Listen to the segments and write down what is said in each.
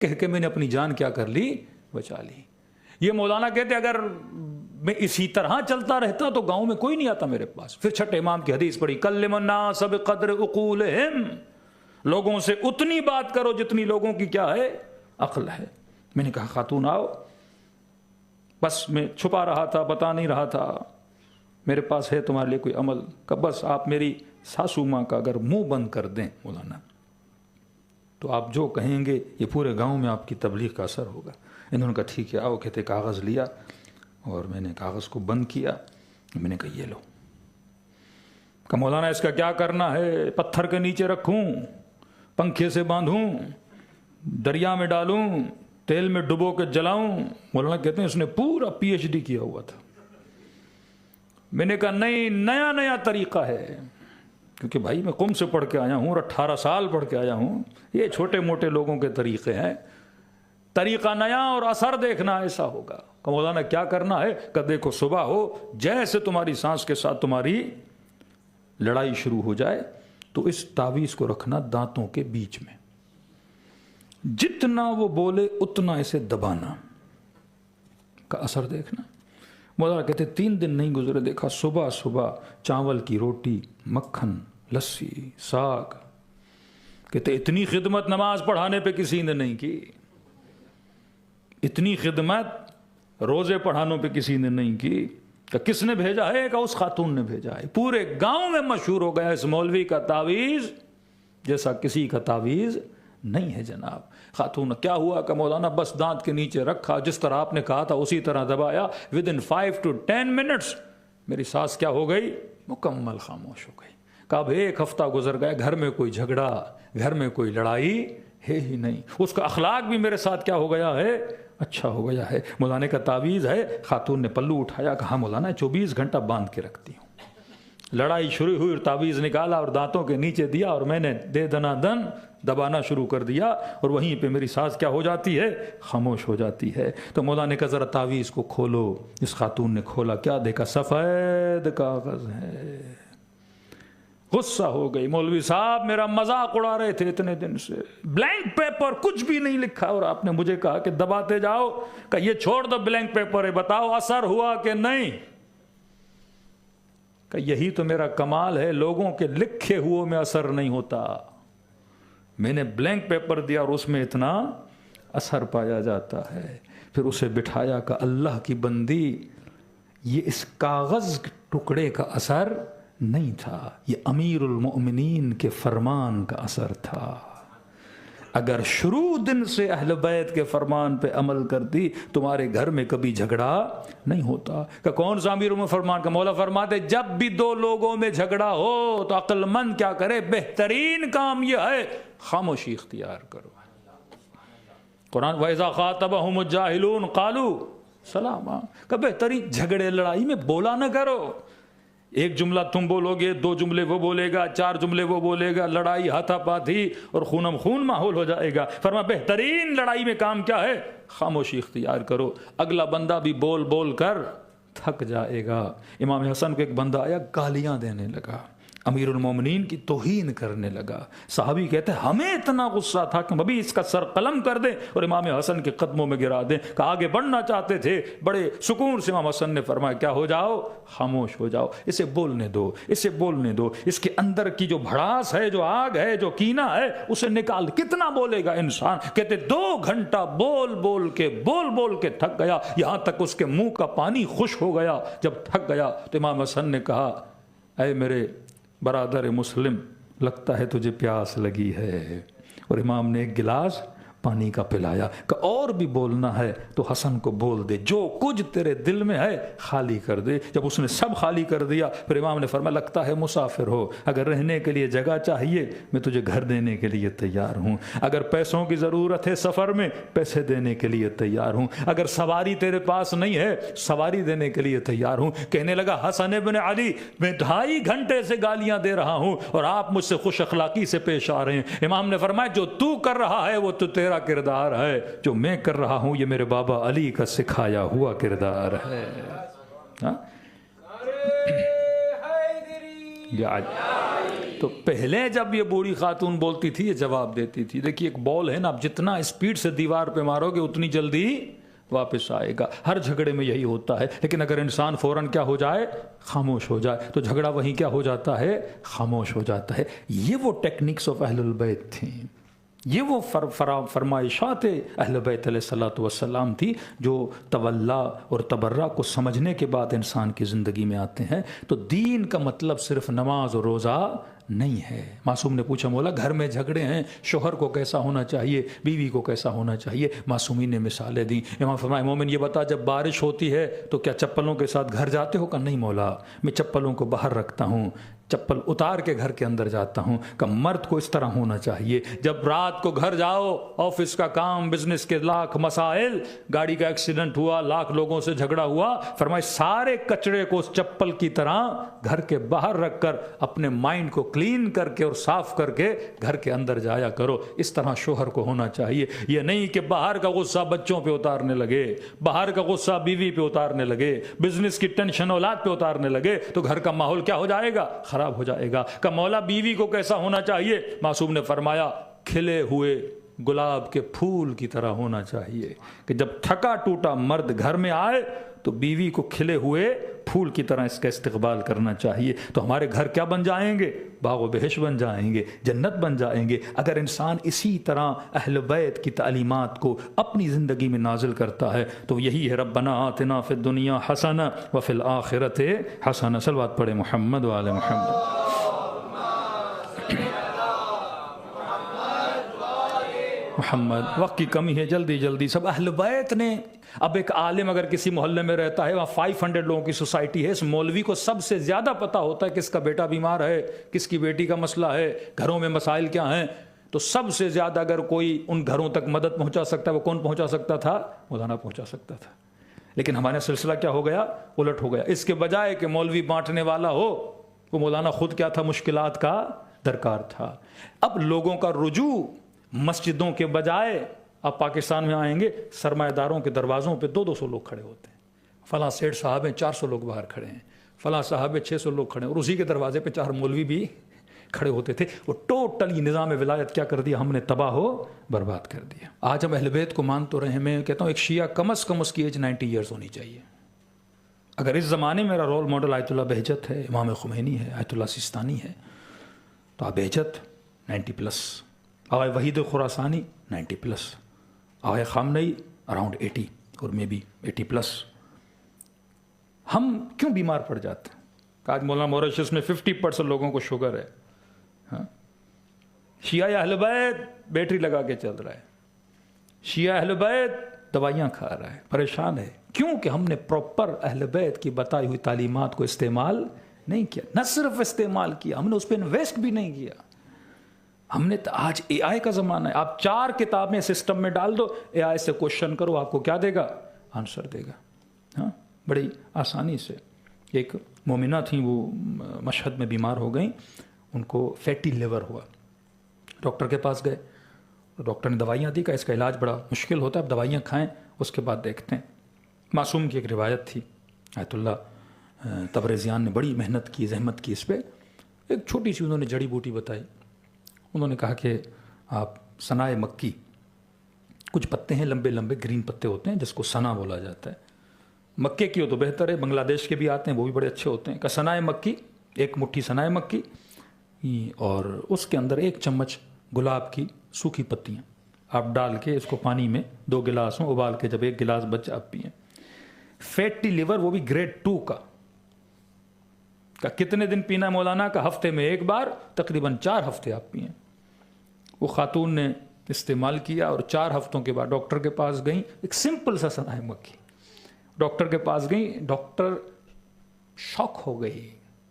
کہہ کے میں نے اپنی جان کیا کر لی؟ بچا لی۔ یہ مولانا کہتے اگر میں اسی طرح چلتا رہتا تو گاؤں میں کوئی نہیں آتا میرے پاس۔ پھر چھٹے امام کی حدیث پڑھی، کلم الناس بقدر عقولہم، لوگوں سے اتنی بات کرو جتنی لوگوں کی کیا ہے؟ عقل ہے۔ میں نے کہا خاتون آؤ، بس میں چھپا رہا تھا، بتا نہیں رہا تھا، میرے پاس ہے تمہارے لیے کوئی عمل کہ بس آپ میری ساسو ماں کا اگر منہ بند کر دیں مولانا تو آپ جو کہیں گے یہ پورے گاؤں میں آپ کی تبلیغ کا اثر ہوگا۔ انہوں نے کہا ٹھیک ہے آؤ۔ کہتے کاغذ لیا اور میں نے کاغذ کو بند کیا، میں نے کہا یہ لو۔ کہ مولانا اس کا کیا کرنا ہے؟ پتھر کے نیچے رکھوں، پنکھے سے باندھوں، دریا میں ڈالوں، تیل میں ڈبو کے جلاؤں؟ مولانا کہتے ہیں اس نے پورا پی ایچ ڈی کیا ہوا تھا۔ میں نے کہا نہیں، نیا نیا طریقہ ہے، کیونکہ بھائی میں قم سے پڑھ کے آیا ہوں اور 18 سال پڑھ کے آیا ہوں، یہ چھوٹے موٹے لوگوں کے طریقے ہیں، طریقہ نیا اور اثر دیکھنا ایسا ہوگا۔ کہ مولانا کیا کرنا ہے؟ کہ دیکھو صبح ہو جیسے تمہاری سانس کے ساتھ تمہاری لڑائی شروع ہو جائے تو اس تعویذ کو رکھنا دانتوں کے بیچ میں، جتنا وہ بولے اتنا اسے دبانا، کا اثر دیکھنا۔ مولانا کہتے 3 دن نہیں گزرے، دیکھا صبح صبح چاول کی روٹی، مکھن، لسی، ساگ۔ کہتے اتنی خدمت نماز پڑھانے پہ کسی نے نہیں کی، اتنی خدمت روزے پڑھانوں پہ کسی نے نہیں کی۔ کہ کس نے بھیجا ہے؟ کہ اس خاتون نے بھیجا ہے۔ پورے گاؤں میں مشہور ہو گیا اس مولوی کا تعویذ جیسا کسی کا تعویذ نہیں ہے جناب۔ خاتون کیا ہوا؟ کہ مولانا بس دانت کے نیچے رکھا، جس طرح آپ نے کہا تھا اسی طرح دبایا، within 5 to 10 minutes میری سانس کیا ہو گئی؟ مکمل خاموش ہو گئی۔ کہ اب 1 ہفتہ گزر گیا، گھر میں کوئی جھگڑا، گھر میں کوئی لڑائی ہے ہی نہیں۔ اس کا اخلاق بھی میرے ساتھ کیا ہو گیا ہے؟ اچھا ہو گیا ہے۔ مولانا کا تعویذ ہے۔ خاتون نے پلو اٹھایا، کہا مولانا 24 گھنٹہ باندھ کے رکھتی ہوں۔ لڑائی شروع ہوئی اور تعویذ نکالا اور دانتوں کے نیچے دیا اور میں نے دے دنا دن دبانا شروع کر دیا اور وہیں پہ میری سانس کیا ہو جاتی ہے؟ خاموش ہو جاتی ہے۔ تو مولانا نے کہا ذرا تعویذ کو کھولو۔ اس خاتون نے کھولا، کیا دیکھا؟ سفید کاغذ ہے۔ غصہ ہو گئی، مولوی صاحب میرا مذاق اڑا رہے تھے اتنے دن سے، بلینک پیپر کچھ بھی نہیں لکھا اور آپ نے مجھے کہا کہ دباتے جاؤ۔ کہ یہ چھوڑ دو بلینک پیپر ہے، بتاؤ اثر ہوا کہ نہیں؟ کہ یہی تو میرا کمال ہے، لوگوں کے لکھے ہوئے میں اثر نہیں ہوتا، میں نے بلینک پیپر دیا اور اس میں اتنا اثر پایا جاتا ہے۔ پھر اسے بٹھایا کہ اللہ کی بندی، یہ اس کاغذ ٹکڑے کا اثر نہیں تھا، یہ امیر المؤمنین کے فرمان کا اثر تھا۔ اگر شروع دن سے اہل بیت کے فرمان پہ عمل کرتی تمہارے گھر میں کبھی جھگڑا نہیں ہوتا۔ کہ کون سا امیر فرمان کا؟ مولا فرماتے جب بھی 2 لوگوں میں جھگڑا ہو تو عقل مند کیا کرے؟ بہترین کام یہ ہے خاموشی اختیار کرو۔ قرآن وَإِذَا خَاطَبَهُمُ الجَّاهِلُونَ قَالُوا سَلَامًا۔ کہ بہترین جھگڑے لڑائی میں بولا نہ کرو، ایک جملہ تم بولو گے، 2 جملے وہ بولے گا، 4 جملے وہ بولے گا، لڑائی ہاتھا پاتی اور خونم خون ماحول ہو جائے گا۔ فرما بہترین لڑائی میں کام کیا ہے؟ خاموشی اختیار کرو، اگلا بندہ بھی بول بول کر تھک جائے گا۔ امام حسن کو ایک بندہ آیا، گالیاں دینے لگا، امیر المومنین کی توہین کرنے لگا۔ صحابی کہتے ہیں ہمیں اتنا غصہ تھا کہ ابھی اس کا سر قلم کر دیں اور امام حسن کے قدموں میں گرا دیں۔ کہ آگے بڑھنا چاہتے تھے، بڑے سکون سے امام حسن نے فرمایا کیا ہو جاؤ؟ خاموش ہو جاؤ، اسے بولنے دو، اسے بولنے دو، اس کے اندر کی جو بھڑاس ہے، جو آگ ہے، جو کینہ ہے، اسے نکال۔ کتنا بولے گا انسان؟ کہتے 2 گھنٹہ بول بول کے تھک گیا، یہاں تک اس کے منہ کا پانی خشک ہو گیا۔ جب تھک گیا تو امام حسن نے کہا اے میرے برادر مسلم، لگتا ہے تجھے پیاس لگی ہے، اور امام نے ایک گلاس پانی کا پلایا کہ اور بھی بولنا ہے تو حسن کو بول دے، جو کچھ تیرے دل میں ہے خالی کر دے۔ جب اس نے سب خالی کر دیا پھر امام نے فرمایا لگتا ہے مسافر ہو، اگر رہنے کے لیے جگہ چاہیے میں تجھے گھر دینے کے لیے تیار ہوں، اگر پیسوں کی ضرورت ہے سفر میں پیسے دینے کے لیے تیار ہوں، اگر سواری تیرے پاس نہیں ہے سواری دینے کے لیے تیار ہوں۔ کہنے لگا حسن ابن علی میں 2.5 گھنٹے سے گالیاں دے رہا ہوں اور آپ مجھ سے خوش اخلاقی سے پیش آ رہے ہیں۔ امام نے فرمایا جو تو کر رہا ہے وہ تو تیرا کردار ہے، جو میں کر رہا ہوں یہ میرے بابا علی کا سکھایا ہوا کردار ہے۔ ہاں تو پہلے جب یہ بوڑھی خاتون بولتی تھی یہ جواب دیتی تھی. دیکھیے ایک بال ہے نا, آپ جتنا اسپیڈ سے دیوار پہ مارو گے اتنی جلدی واپس آئے گا. ہر جھگڑے میں یہی ہوتا ہے. لیکن اگر انسان فوراً کیا ہو جائے, خاموش ہو جائے, تو جھگڑا وہیں کیا ہو جاتا ہے, خاموش ہو جاتا ہے. یہ وہ ٹیکنکس آف اہل البیت تھیں, یہ وہ فرمائشات اہل بیت علیہ الصلوۃ والسلام تھی جو تولا اور تبرہ کو سمجھنے کے بعد انسان کی زندگی میں آتے ہیں. تو دین کا مطلب صرف نماز اور روزہ نہیں ہے. معصوم نے پوچھا مولا گھر میں جھگڑے ہیں, شوہر کو کیسا ہونا چاہیے, بیوی کو کیسا ہونا چاہیے. معصومین نے مثالیں دیں. امام فرمائے مومن یہ بتا جب بارش ہوتی ہے تو کیا چپلوں کے ساتھ گھر جاتے ہو؟ کہا نہیں مولا, میں چپلوں کو باہر رکھتا ہوں, چپل اتار کے گھر کے اندر جاتا ہوں. کہ مرد کو اس طرح ہونا چاہیے. جب رات کو گھر جاؤ, آفس کا کام, بزنس کے لاکھ مسائل, گاڑی کا ایکسیڈنٹ ہوا, لاکھ لوگوں سے جھگڑا ہوا, فرمائے سارے کچرے کو اس چپل کی طرح گھر کے باہر رکھ کر اپنے مائنڈ کو کلین کر کے اور صاف کر کے گھر کے اندر جایا کرو. اس طرح شوہر کو ہونا چاہیے. یہ نہیں کہ باہر کا غصہ بچوں پہ اتارنے لگے, باہر کا غصہ بیوی پہ اتارنے لگے, بزنس کی ٹینشن اولاد پہ اتارنے لگے, تو گھر کا ماحول کیا ہو جائے گا, خراب ہو جائے گا. کہ مولا بیوی کو کیسا ہونا چاہیے؟ معصوم نے فرمایا کھلے ہوئے گلاب کے پھول کی طرح ہونا چاہیے. کہ جب تھکا ٹوٹا مرد گھر میں آئے تو بیوی کو کھلے ہوئے پھول کی طرح اس کا استقبال کرنا چاہیے. تو ہمارے گھر کیا بن جائیں گے؟ باغ و بہشت بن جائیں گے, جنت بن جائیں گے. اگر انسان اسی طرح اہل بیت کی تعلیمات کو اپنی زندگی میں نازل کرتا ہے تو یہی ہے ربنا آتنا فی الدنیا حسنہ وفی الآخرۃ حسنہ. صلوات پڑھے محمد و آل محمد. محمد. وقت کی کمی ہے, جلدی جلدی. سب اہل بیت نے, اب ایک عالم اگر کسی محلے میں رہتا ہے, وہاں 500 لوگوں کی سوسائٹی ہے, اس مولوی کو سب سے زیادہ پتہ ہوتا ہے کس کا بیٹا بیمار ہے, کس کی بیٹی کا مسئلہ ہے, گھروں میں مسائل کیا ہیں. تو سب سے زیادہ اگر کوئی ان گھروں تک مدد پہنچا سکتا ہے وہ کون پہنچا سکتا تھا؟ مولانا پہنچا سکتا تھا. لیکن ہمارا سلسلہ کیا ہو گیا, الٹ ہو گیا. اس کے بجائے کہ مولوی بانٹنے والا ہو, وہ مولانا خود کیا تھا, مشکلات کا درکار تھا. اب لوگوں کا رجوع مسجدوں کے بجائے, آپ پاکستان میں آئیں گے سرمایہ داروں کے دروازوں پہ 200 لوگ کھڑے ہوتے ہیں. فلاں سیٹ صاحب ہیں 400 لوگ باہر کھڑے ہیں, فلاں صاحب ہیں 600 لوگ کھڑے ہیں, اور اسی کے دروازے پہ 4 مولوی بھی کھڑے ہوتے تھے. وہ ٹوٹلی نظام ولایت کیا کر دیا, ہم نے تباہ و برباد کر دیا. آج ہم اہل بیت کو مان تو رہے ہیں. میں کہتا ہوں ایک شیعہ کم از کم اس کی ایج 90 ایئرز ہونی چاہیے. اگر اس زمانے میں میرا رول ماڈل آیت اللہ بہجت ہے, امام خمینی ہے, آیت اللہ سیستانی ہے, تو آپ بہجت 90+, آغا وحید خراسانی 90+, آغا خامنئی اراؤنڈ 80 اور میں بھی 80+. ہم کیوں بیمار پڑ جاتے ہیں؟ آج مولانا موریشس میں 50% لوگوں کو شوگر ہے. ہاں, شیعہ اہل بیت بیٹری لگا کے چل رہا ہے, شیعہ اہل بیت دوائیاں کھا رہا ہے, پریشان ہے. کیوں کہ ہم نے پراپر اہل بیت کی بتائی ہوئی تعلیمات کو استعمال نہیں کیا. نہ صرف استعمال کیا, ہم نے اس پہ انویسٹ بھی نہیں کیا. ہم نے آج اے آئی کا زمانہ ہے, آپ 4 کتابیں سسٹم میں ڈال دو, اے آئی سے کوشچن کرو, آپ کو کیا دے گا, آنسر دے گا. ہاں, بڑی آسانی سے. ایک مومنہ تھیں, وہ مشہد میں بیمار ہو گئیں, ان کو فیٹی لیور ہوا. ڈاکٹر کے پاس گئے, ڈاکٹر نے دوائیاں دی, کہ اس کا علاج بڑا مشکل ہوتا ہے, اب دوائیاں کھائیں اس کے بعد دیکھتے ہیں. معصوم کی ایک روایت تھی, آیت اللہ تبریزیان نے بڑی محنت کی, زحمت کی اس پہ. ایک چھوٹی سی انہوں نے جڑی بوٹی بتائی. انہوں نے کہا کہ آپ سنائے مکی, کچھ پتے ہیں لمبے لمبے گرین پتے ہوتے ہیں جس کو سنا بولا جاتا ہے. مکے کی ہو تو بہتر ہے, بنگلہ دیش کے بھی آتے ہیں, وہ بھی بڑے اچھے ہوتے ہیں. کہ سنائے مکی, ایک مٹھی سنائے مکی, اور اس کے اندر 1 چمچ گلاب کی سوکھی پتیاں آپ ڈال کے اس کو پانی میں 2 گلاسوں ابال کے جب 1 گلاس بچ آپ پئیں. فیٹی لیور وہ بھی گریڈ 2 کا. کتنے دن پینا مولانا؟ کا ہفتے میں 1 بار, تقریباً 4 ہفتے آپ پئیں. وہ خاتون نے استعمال کیا اور 4 ہفتوں کے بعد ڈاکٹر کے پاس گئیں. ایک سمپل سا سنائے مکی, ڈاکٹر کے پاس گئیں. ڈاکٹر شاک ہو گئی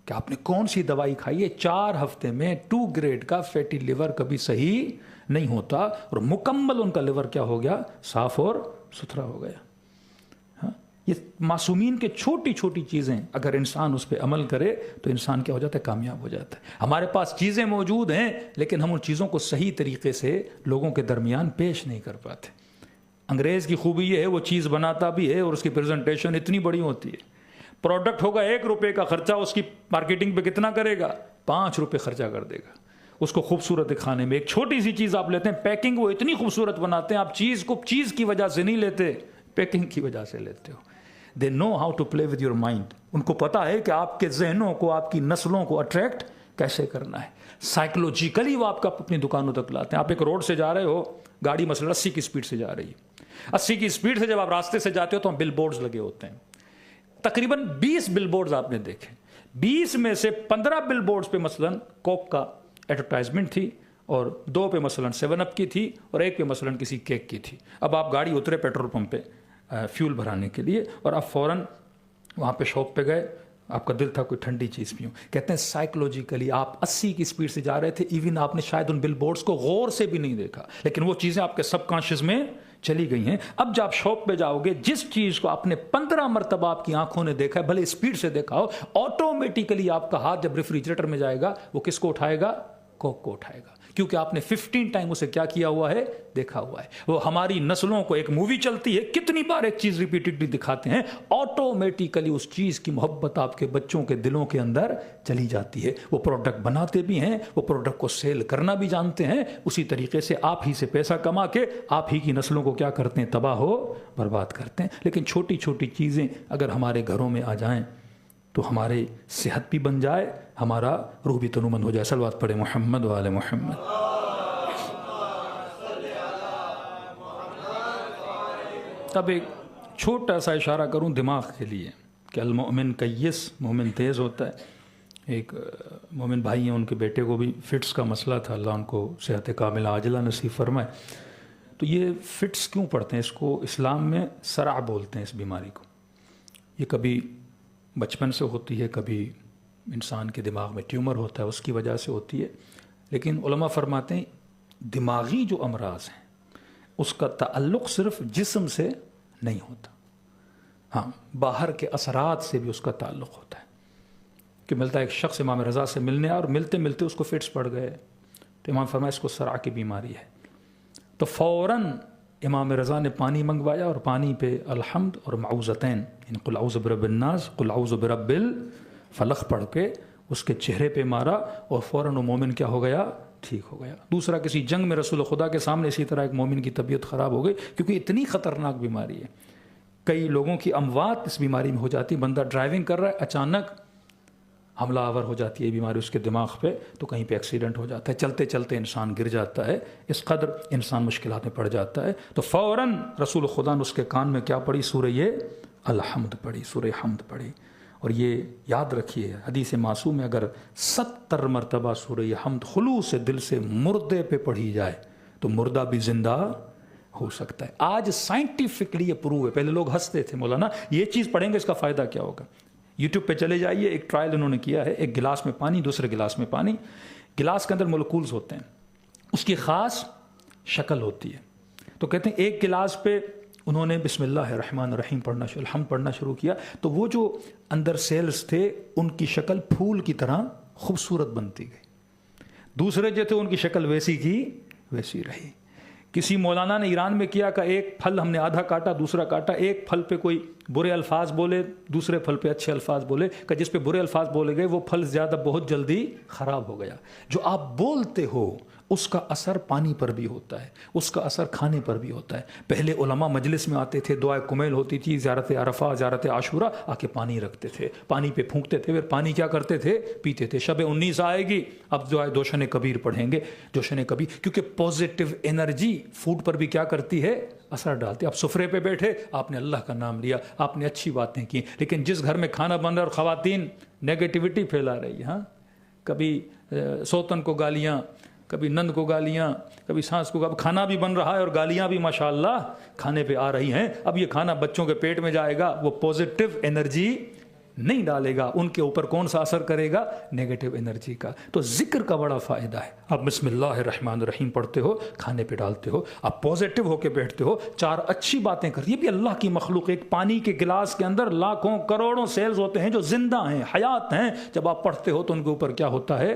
کہ آپ نے کون سی دوائی کھائی ہے, 4 ہفتے میں 2 گریڈ کا فیٹی لیور کبھی صحیح نہیں ہوتا, اور مکمل ان کا لیور کیا ہو گیا, صاف اور ستھرا ہو گیا. یہ معصومین کے چھوٹی چھوٹی چیزیں اگر انسان اس پہ عمل کرے تو انسان کیا ہو جاتا ہے, کامیاب ہو جاتا ہے. ہمارے پاس چیزیں موجود ہیں لیکن ہم ان چیزوں کو صحیح طریقے سے لوگوں کے درمیان پیش نہیں کر پاتے. انگریز کی خوبی یہ ہے, وہ چیز بناتا بھی ہے اور اس کی پریزنٹیشن اتنی بڑی ہوتی ہے. پروڈکٹ ہوگا 1 روپے کا خرچہ, اس کی مارکیٹنگ پہ کتنا کرے گا, 5 روپے خرچہ کر دے گا اس کو خوبصورت دکھانے میں. ایک چھوٹی سی چیز آپ لیتے ہیں, پیکنگ وہ اتنی خوبصورت بناتے ہیں, آپ چیز کو چیز کی وجہ سے نہیں لیتے, پیکنگ کی وجہ سے لیتے ہو. They know how to play with your mind. ان کو پتا ہے کہ آپ کے ذہنوں کو, آپ کی نسلوں کو اٹریکٹ کیسے کرنا ہے. سائیکولوجیکلی وہ آپ کا اپنی دکانوں تک لاتے ہیں. آپ ایک روڈ سے جا رہے ہو, گاڑی مثلا 80 کی اسپیڈ سے جا رہی ہے, 80 کی اسپیڈ سے جب آپ راستے سے جاتے ہو تو بل بورڈز لگے ہوتے ہیں. تقریباً 20 بل بورڈز آپ نے دیکھے, 20 میں سے 15 بل بورڈز پہ مثلا کوک کا ایڈورٹائزمنٹ تھی, اور 2 پہ مثلا 7 اپ کی تھی, اور 1 پہ مثلا کسی کیک کی تھی. اب آپ گاڑی اترے پیٹرول پمپ پہ فیول بھرانے کے لیے, اور آپ فوراً وہاں پہ شاپ پہ گئے, آپ کا دل تھا کوئی ٹھنڈی چیز پیوں. کہتے ہیں سائیکولوجیکلی آپ 80 کی اسپیڈ سے جا رہے تھے, ایون آپ نے شاید ان بل بورڈز کو غور سے بھی نہیں دیکھا, لیکن وہ چیزیں آپ کے سب کانشیس میں چلی گئی ہیں. اب جب آپ شاپ پہ جاؤ گے, جس چیز کو آپ نے 15 مرتبہ آپ کی آنکھوں نے دیکھا ہے, بھلے اسپیڈ سے دیکھا ہو, آٹومیٹیکلی آپ کا ہاتھ جب ریفریجریٹر میں جائے گا, وہ کس کو اٹھائے گا؟ کوک کو اٹھائے گا, کیونکہ آپ نے 15 ٹائم اسے کیا کیا ہوا ہے؟ دیکھا ہوا ہے. وہ ہماری نسلوں کو ایک مووی چلتی ہے, کتنی بار ایک چیز ریپیٹڈلی دکھاتے ہیں, آٹومیٹیکلی اس چیز کی محبت آپ کے بچوں کے دلوں کے اندر چلی جاتی ہے. وہ پروڈکٹ بناتے بھی ہیں, وہ پروڈکٹ کو سیل کرنا بھی جانتے ہیں. اسی طریقے سے آپ ہی سے پیسہ کما کے آپ ہی کی نسلوں کو کیا کرتے ہیں؟ تباہ ہو برباد کرتے ہیں. لیکن چھوٹی چھوٹی چیزیں اگر ہمارے گھروں میں آ جائیں تو ہماری صحت بھی بن جائے, ہمارا روح بھی تنومند ہو جائے. صلوات پڑھے محمد و آل محمد. اب ایک چھوٹا سا اشارہ کروں دماغ کے لیے کہ المؤمن کیس, مومن تیز ہوتا ہے. ایک مومن بھائی ہیں, ان کے بیٹے کو بھی فٹس کا مسئلہ تھا, اللہ ان کو صحت کاملہ عاجلہ نصیب فرمائے. تو یہ فٹس کیوں پڑھتے ہیں؟ اس کو اسلام میں صرع بولتے ہیں اس بیماری کو. یہ کبھی بچپن سے ہوتی ہے, کبھی انسان کے دماغ میں ٹیومر ہوتا ہے اس کی وجہ سے ہوتی ہے. لیکن علماء فرماتے ہیں دماغی جو امراض ہیں اس کا تعلق صرف جسم سے نہیں ہوتا, ہاں باہر کے اثرات سے بھی اس کا تعلق ہوتا ہے. کہ ملتا ہے ایک شخص امام رضا سے ملنے آیا اور ملتے ملتے اس کو فٹس پڑ گئے, تو امام فرمایا اس کو صرع کی بیماری ہے. تو فوراً امام رضا نے پانی منگوایا اور پانی پہ الحمد اور معوذتین, یعنی قل اعوذ برب الناس قل اعوذ برب الفلق پڑھ کے اس کے چہرے پہ مارا, اور فوراً وہ مومن کیا ہو گیا؟ ٹھیک ہو گیا. دوسرا, کسی جنگ میں رسول خدا کے سامنے اسی طرح ایک مومن کی طبیعت خراب ہو گئی, کیونکہ اتنی خطرناک بیماری ہے. کئی لوگوں کی اموات اس بیماری میں ہو جاتی. بندہ ڈرائیونگ کر رہا ہے, اچانک حملہ آور ہو جاتی ہے بیماری اس کے دماغ پہ, تو کہیں پہ ایکسیڈنٹ ہو جاتا ہے, چلتے چلتے انسان گر جاتا ہے, اس قدر انسان مشکلات میں پڑ جاتا ہے. تو فوراً رسول خدا نے اس کے کان میں کیا پڑھی؟ سورہ الحمد پڑھی, سورہ حمد پڑھی. اور یہ یاد رکھیے, حدیث معصوم میں اگر 70 مرتبہ سورہ حمد خلوص سے دل سے مردے پہ پڑھی جائے تو مردہ بھی زندہ ہو سکتا ہے. آج سائنٹیفکلی یہ پروو ہے. پہلے لوگ ہنستے تھے, مولانا یہ چیز پڑھیں گے اس کا فائدہ کیا ہوگا؟ یوٹیوب پہ چلے جائیے, ایک ٹرائل انہوں نے کیا ہے. ایک گلاس میں پانی, دوسرے گلاس میں پانی, گلاس کے اندر مولکولز ہوتے ہیں, اس کی خاص شکل ہوتی ہے. تو کہتے ہیں ایک گلاس پہ انہوں نے بسم اللہ الرحمن الرحیم پڑھنا شروع, الحمد پڑھنا شروع کیا, تو وہ جو اندر سیلز تھے ان کی شکل پھول کی طرح خوبصورت بنتی گئی. دوسرے جو تھے ان کی شکل ویسی کی ویسی رہی. کسی مولانا نے ایران میں کیا کہ ایک پھل ہم نے آدھا کاٹا, دوسرا کاٹا, ایک پھل پہ کوئی برے الفاظ بولے, دوسرے پھل پہ اچھے الفاظ بولے, کہ جس پہ برے الفاظ بولے گئے وہ پھل زیادہ بہت جلدی خراب ہو گیا. جو آپ بولتے ہو اس کا اثر پانی پر بھی ہوتا ہے, اس کا اثر کھانے پر بھی ہوتا ہے. پہلے علماء مجلس میں آتے تھے, دعائے کمیل ہوتی تھی, زیارت عرفہ, زیارت عاشورہ, آ کے پانی رکھتے تھے, پانی پہ پھونکتے تھے, پھر پانی کیا کرتے تھے؟ پیتے تھے. شب 19 آئے گی, اب دعائے دوشن کبیر پڑھیں گے, دوشن کبیر, کیونکہ پازیٹیو انرجی فوڈ پر بھی کیا کرتی ہے؟ اثر ڈالتی ہے. آپ سفرے پہ بیٹھے, آپ نے اللہ کا نام لیا, آپ نے اچھی باتیں کی, لیکن جس گھر میں کھانا بن رہا اور خواتین نیگیٹیوٹی پھیلا رہی ہے, ہاں کبھی سوتن کو گالیاں, کبھی نند کو گالیاں, کبھی سانس کو, اب کھانا بھی بن رہا ہے اور گالیاں بھی ماشاءاللہ کھانے پہ آ رہی ہیں. اب یہ کھانا بچوں کے پیٹ میں جائے گا, وہ پازیٹیو انرجی نہیں ڈالے گا, ان کے اوپر کون سا اثر کرے گا؟ نیگیٹو انرجی کا. تو ذکر کا بڑا فائدہ ہے. آپ بسم اللہ الرحمن الرحیم پڑھتے ہو, کھانے پہ ڈالتے ہو, آپ پازیٹیو ہو کے بیٹھتے ہو, 4 اچھی باتیں کر. یہ بھی اللہ کی مخلوق. ایک پانی کے گلاس کے اندر لاکھوں کروڑوں سیلز ہوتے ہیں جو زندہ ہیں, حیات ہیں. جب آپ پڑھتے ہو تو ان کے اوپر کیا ہوتا ہے؟